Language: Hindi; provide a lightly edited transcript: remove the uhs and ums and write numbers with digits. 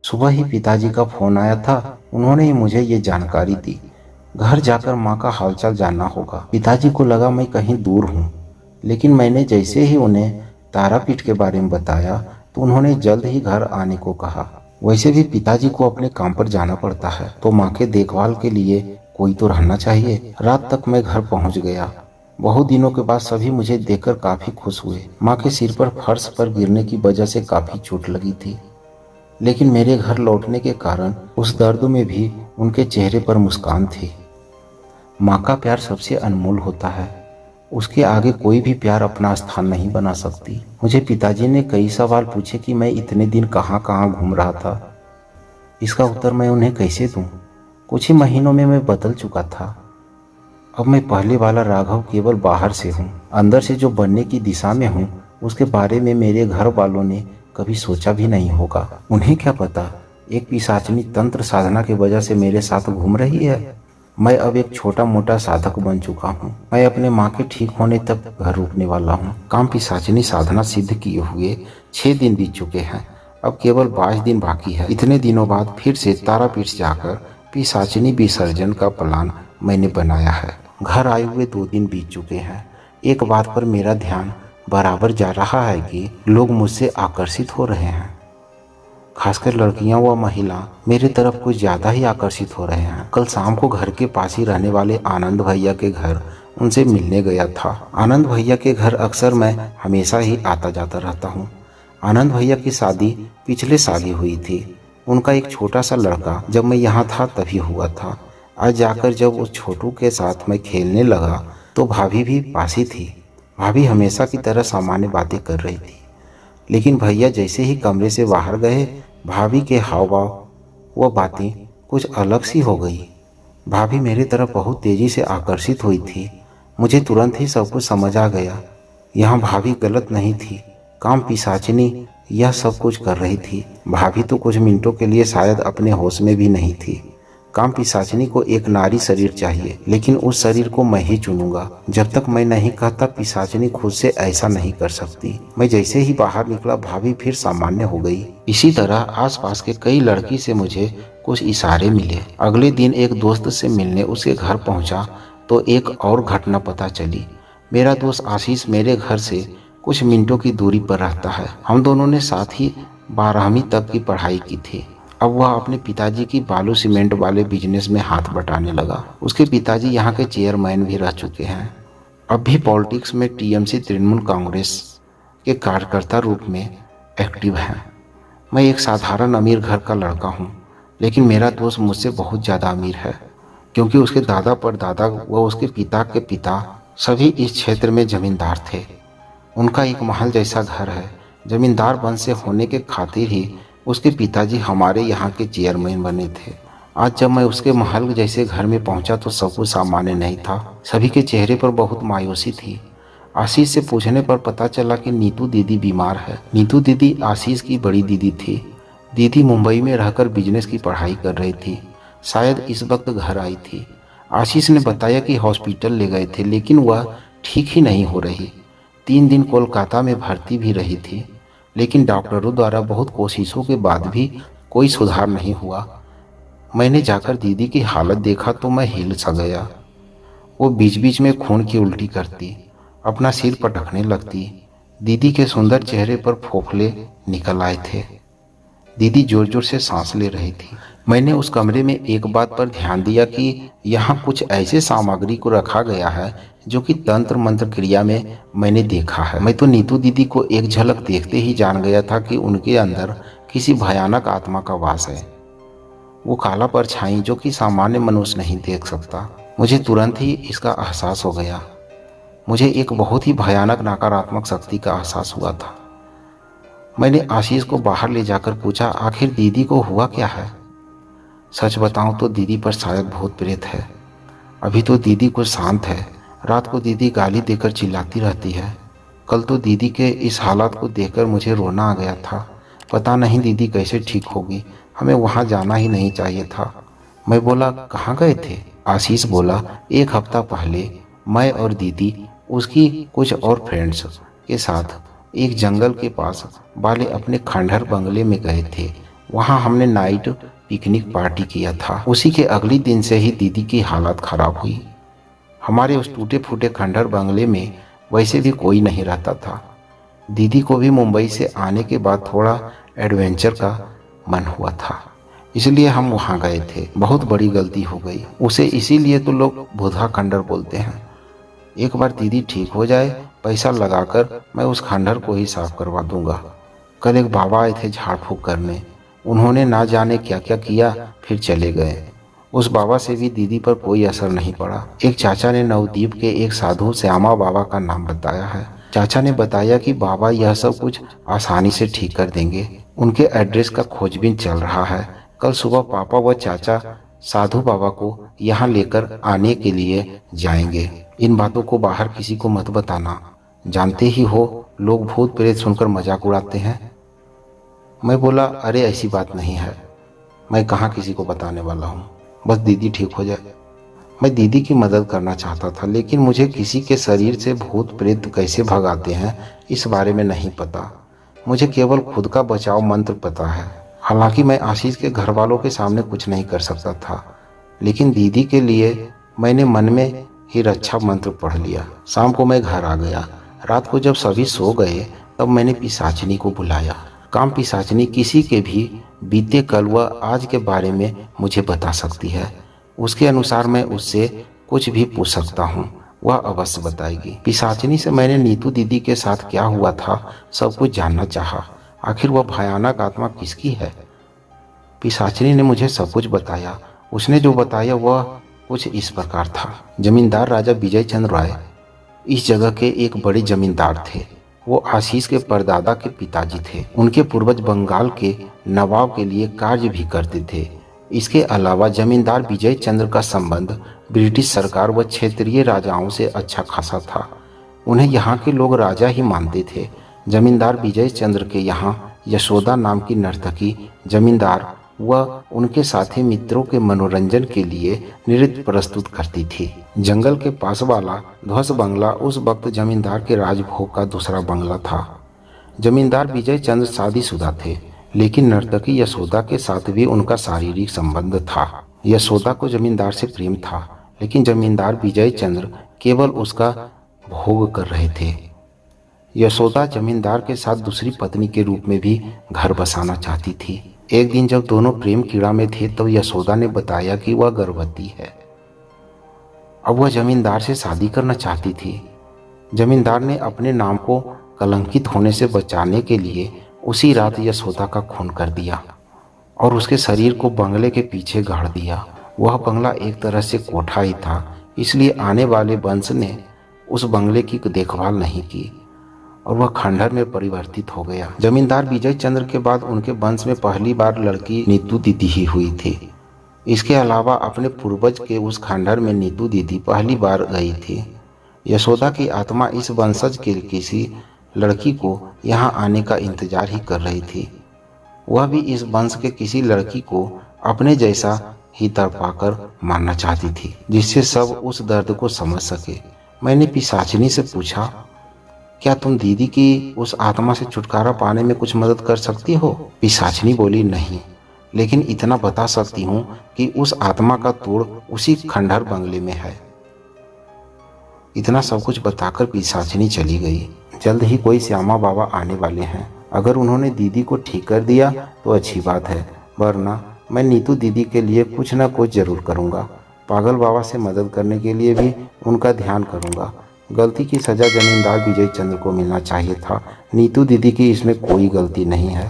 सुबह ही पिताजी का फोन आया था। उन्होंने ही मुझे ये जानकारी दी। घर जाकर माँ का हालचाल जानना होगा। पिताजी को लगा मैं कहीं दूर हूँ, लेकिन मैंने जैसे ही उन्हें तारापीठ के बारे में बताया तो उन्होंने जल्द ही घर आने को कहा। वैसे भी पिताजी को अपने काम पर जाना पड़ता है, तो माँ के देखभाल के लिए कोई तो रहना चाहिए। रात तक मैं घर पहुँच गया। बहुत दिनों के बाद सभी मुझे देखकर काफी खुश हुए। माँ के सिर पर फर्श पर गिरने की वजह से काफी चोट लगी थी, लेकिन मेरे घर लौटने के कारण उस दर्द में भी उनके चेहरे पर मुस्कान थी। माँ का प्यार सबसे अनमोल होता है। उसके आगे कोई भी प्यार अपना स्थान नहीं बना सकती। मुझे पिताजी ने कई सवाल पूछे कि मैं इतने दिन कहाँ कहाँ घूम रहा था। इसका उत्तर मैं उन्हें कैसे दूं? कुछ ही महीनों में मैं बदल चुका था। अब मैं पहले वाला राघव केवल बाहर से हूँ। अंदर से जो बनने की दिशा में हूँ, उसके बारे में मेरे घर वालों ने कभी सोचा भी नहीं होगा। उन्हें क्या पता, एक पिशाचिनी तंत्र साधना की वजह से मेरे साथ घूम रही है। मैं अब एक छोटा मोटा साधक बन चुका हूँ। मैं अपने माँ के ठीक होने तक घर रुकने वाला हूँ। काम पिशाचिनी साधना सिद्ध किए हुए 6 दिन बीत चुके हैं। अब केवल 22 दिन बाकी है। इतने दिनों बाद फिर से तारापीठ जाकर पिशाचिनी विसर्जन का प्लान मैंने बनाया है। घर आए हुए 2 दिन बीत चुके हैं। एक बात पर मेरा ध्यान बराबर जा रहा है कि लोग मुझसे आकर्षित हो रहे हैं। खासकर लड़कियां व महिला मेरी तरफ कुछ ज्यादा ही आकर्षित हो रहे हैं। कल शाम को घर के पास ही रहने वाले आनंद भैया के घर उनसे मिलने गया था। आनंद भैया के घर अक्सर मैं हमेशा ही आता जाता रहता हूँ। आनंद भैया की शादी पिछले साल ही हुई थी। उनका एक छोटा सा लड़का जब मैं यहाँ था तभी हुआ था। आज जाकर जब उस छोटू के साथ मैं खेलने लगा तो भाभी भी पास ही थी। भाभी हमेशा की तरह सामान्य बातें कर रही थी, लेकिन भैया जैसे ही कमरे से बाहर गए, भाभी के हाव भाव व बातें कुछ अलग सी हो गई। भाभी मेरी तरफ बहुत तेजी से आकर्षित हुई थी। मुझे तुरंत ही सब कुछ समझ आ गया। यहाँ भाभी गलत नहीं थी। काम पिशाचिनी यह सब कुछ कर रही थी। भाभी तो कुछ मिनटों के लिए शायद अपने होश में भी नहीं थी। काम पिशाचिनी को एक नारी शरीर चाहिए, लेकिन उस शरीर को मैं ही चुनूंगा। जब तक मैं नहीं कहता, पिशाचिनी खुद से ऐसा नहीं कर सकती। मैं जैसे ही बाहर निकला, भाभी फिर सामान्य हो गई। इसी तरह आसपास के कई लड़की से मुझे कुछ इशारे मिले। अगले दिन एक दोस्त से मिलने उसके घर पहुंचा तो एक और घटना पता चली। मेरा दोस्त आशीष मेरे घर से कुछ मिनटों की दूरी पर रहता है। हम दोनों ने साथ ही 12वीं तक की पढ़ाई की थी। अब वह अपने पिताजी की बालू सीमेंट वाले बिजनेस में हाथ बटाने लगा। उसके पिताजी यहाँ के चेयरमैन भी रह चुके हैं। अब भी पॉलिटिक्स में टीएमसी तृणमूल कांग्रेस के कार्यकर्ता रूप में एक्टिव हैं। मैं एक साधारण अमीर घर का लड़का हूँ, लेकिन मेरा दोस्त मुझसे बहुत ज़्यादा अमीर है, क्योंकि उसके दादा परदादा व उसके पिता के पिता सभी इस क्षेत्र में जमींदार थे। उनका एक महल जैसा घर है। जमींदार वंश से होने के खातिर ही उसके पिताजी हमारे यहाँ के चेयरमैन बने थे। आज जब मैं उसके महल जैसे घर में पहुंचा तो सब कुछ सामान्य नहीं था। सभी के चेहरे पर बहुत मायूसी थी। आशीष से पूछने पर पता चला कि नीतू दीदी बीमार है। नीतू दीदी आशीष की बड़ी दीदी थी। दीदी मुंबई में रहकर बिजनेस की पढ़ाई कर रही थी। शायद इस वक्त घर आई थी। आशीष ने बताया कि हॉस्पिटल ले गए थे, लेकिन वह ठीक ही नहीं हो रही। 3 दिन कोलकाता में भर्ती भी रही थी, लेकिन डॉक्टरों द्वारा बहुत कोशिशों के बाद भी कोई सुधार नहीं हुआ। मैंने जाकर दीदी की हालत देखा तो मैं हिल सा गया। वो बीच बीच में खून की उल्टी करती, अपना सिर पटकने लगती। दीदी के सुंदर चेहरे पर फोफले निकल आए थे। दीदी जोर जोर से सांस ले रही थी। मैंने उस कमरे में एक बात पर ध्यान दिया कि यहाँ कुछ ऐसे सामग्री को रखा गया है जो कि तंत्र मंत्र क्रिया में मैंने देखा है। मैं तो नीतू दीदी को एक झलक देखते ही जान गया था कि उनके अंदर किसी भयानक आत्मा का वास है। वो काला परछाई जो कि सामान्य मनुष्य नहीं देख सकता। मुझे तुरंत ही इसका एहसास हो गया। मुझे एक बहुत ही भयानक नकारात्मक शक्ति का एहसास हुआ था। मैंने आशीष को बाहर ले जाकर पूछा, आखिर दीदी को हुआ क्या है? सच बताऊं तो दीदी पर शायद भूत प्रेत है। अभी तो दीदी कुछ शांत है। रात को दीदी गाली देकर चिल्लाती रहती है। कल तो दीदी के इस हालात को देखकर मुझे रोना आ गया था। पता नहीं दीदी कैसे ठीक होगी। हमें वहाँ जाना ही नहीं चाहिए था। मैं बोला, कहाँ गए थे? आशीष बोला, 1 हफ्ता पहले मैं और दीदी उसकी कुछ और फ्रेंड्स के साथ एक जंगल के पास वाले अपने खंडहर बंगले में गए थे। वहाँ हमने नाइट पिकनिक पार्टी किया था। उसी के अगले दिन से ही दीदी की हालत खराब हुई। हमारे उस टूटे फूटे खंडहर बंगले में वैसे भी कोई नहीं रहता था। दीदी को भी मुंबई से आने के बाद थोड़ा एडवेंचर का मन हुआ था, इसलिए हम वहाँ गए थे। बहुत बड़ी गलती हो गई। उसे इसीलिए तो लोग बुधा खंडहर बोलते हैं। एक बार दीदी ठीक हो जाए, पैसा लगाकर मैं उस खंडहर को ही साफ करवा दूंगा। कल एक बाबा आए थे झाड़ फूक करने। उन्होंने ना जाने क्या क्या किया, फिर चले गए। उस बाबा से भी दीदी पर कोई असर नहीं पड़ा। एक चाचा ने नवद्वीप के एक साधु श्यामा बाबा का नाम बताया है। चाचा ने बताया कि बाबा यह सब कुछ आसानी से ठीक कर देंगे। उनके एड्रेस का खोजबीन चल रहा है। कल सुबह पापा व चाचा साधु बाबा को यहाँ लेकर आने के लिए जाएंगे। इन बातों को बाहर किसी को मत बताना। जानते ही हो, लोग भूत प्रेत सुनकर मजाक उड़ाते हैं। मैं बोला, अरे ऐसी बात नहीं है, मैं कहाँ किसी को बताने वाला हूँ, बस दीदी ठीक हो जाए। मैं दीदी की मदद करना चाहता था, लेकिन मुझे किसी के शरीर से भूत प्रेत कैसे भगाते हैं इस बारे में नहीं पता। मुझे केवल खुद का बचाव मंत्र पता है। हालांकि मैं आशीष के घर वालों के सामने कुछ नहीं कर सकता था, लेकिन दीदी के लिए मैंने मन में ही रक्षा मंत्र पढ़ लिया। शाम को मैं घर आ गया। रात को जब सभी सो गए तब मैंने पिशाचिनी को बुलाया। काम पिशाचिनी किसी के भी बीते कल व आज के बारे में मुझे बता सकती है। उसके अनुसार मैं उससे कुछ भी पूछ सकता हूँ, वह अवश्य बताएगी। पिशाचिनी से मैंने नीतू दीदी के साथ क्या हुआ था सब कुछ जानना चाहा। आखिर वह भयानक आत्मा किसकी है? पिशाचिनी ने मुझे सब कुछ बताया। उसने जो बताया वह कुछ इस प्रकार था। जमींदार राजा विजय चंद्र राय इस जगह के एक बड़े जमींदार थे। वो आशीष के परदादा के पिताजी थे। उनके पूर्वज बंगाल के नवाब के लिए कार्य भी करते थे। इसके अलावा जमींदार विजय चंद्र का संबंध ब्रिटिश सरकार व क्षेत्रीय राजाओं से अच्छा खासा था। उन्हें यहाँ के लोग राजा ही मानते थे। जमींदार विजय चंद्र के यहाँ यशोदा नाम की नर्तकी जमींदार व उनके साथी मित्रों के मनोरंजन के लिए नृत्य प्रस्तुत करती थी। जंगल के पास वाला ध्वज बंगला उस वक्त जमींदार के राजभोग का दूसरा बंगला था। जमींदार विजय चंद्र शादीशुदा थे, लेकिन नर्तकी यशोदा के साथ भी उनका शारीरिक संबंध था। यशोदा को जमींदार से प्रेम था, लेकिन जमींदार विजय चंद्र केवल उसका भोग कर रहे थे। यशोदा जमींदार के साथ दूसरी पत्नी के रूप में भी घर बसाना चाहती थी। एक दिन जब दोनों प्रेम कीड़ा में थे तब यशोदा ने बताया कि वह गर्भवती है। अब वह जमींदार से शादी करना चाहती थी। जमींदार ने अपने नाम को कलंकित होने से बचाने के लिए उसी रात यशोदा का खून कर दिया और उसके शरीर को बंगले के पीछे गाड़ दिया। वह बंगला एक तरह से कोठा ही था, इसलिए आने वाले वंश ने उस बंगले की देखभाल नहीं की और वह खंडहर में परिवर्तित हो गया। जमींदार विजय चंद्र के बाद उनके वंश में पहली बार लड़की नीतू दीदी ही हुई थी। इसके अलावा अपने पूर्वज के उस खंडहर में नीतू दीदी पहली बार गई थी। यशोदा की आत्मा इस वंशज के किसी लड़की को यहाँ आने का इंतजार ही कर रही थी। वह भी इस वंश के किसी लड़की को अपने जैसा ही तड़पाकर मारना चाहती थी, जिससे सब उस दर्द को समझ सके। मैंने पिशाचिनी से पूछा, क्या तुम दीदी की उस आत्मा से छुटकारा पाने में कुछ मदद कर सकती हो? पिशाचिनी बोली, नहीं, लेकिन इतना बता सकती हूँ कि उस आत्मा का तोड़ उसी खंडहर बंगले में है। इतना सब कुछ बताकर पिशाचिनी चली गई। जल्द ही कोई श्यामा बाबा आने वाले हैं। अगर उन्होंने दीदी को ठीक कर दिया तो अच्छी बात है, वरना मैं नीतू दीदी के लिए कुछ न कुछ जरूर करूँगा। पागल बाबा से मदद करने के लिए भी उनका ध्यान करूँगा। गलती की सजा जमींदार विजय चंद्र को मिलना चाहिए था। नीतू दीदी की इसमें कोई गलती नहीं है।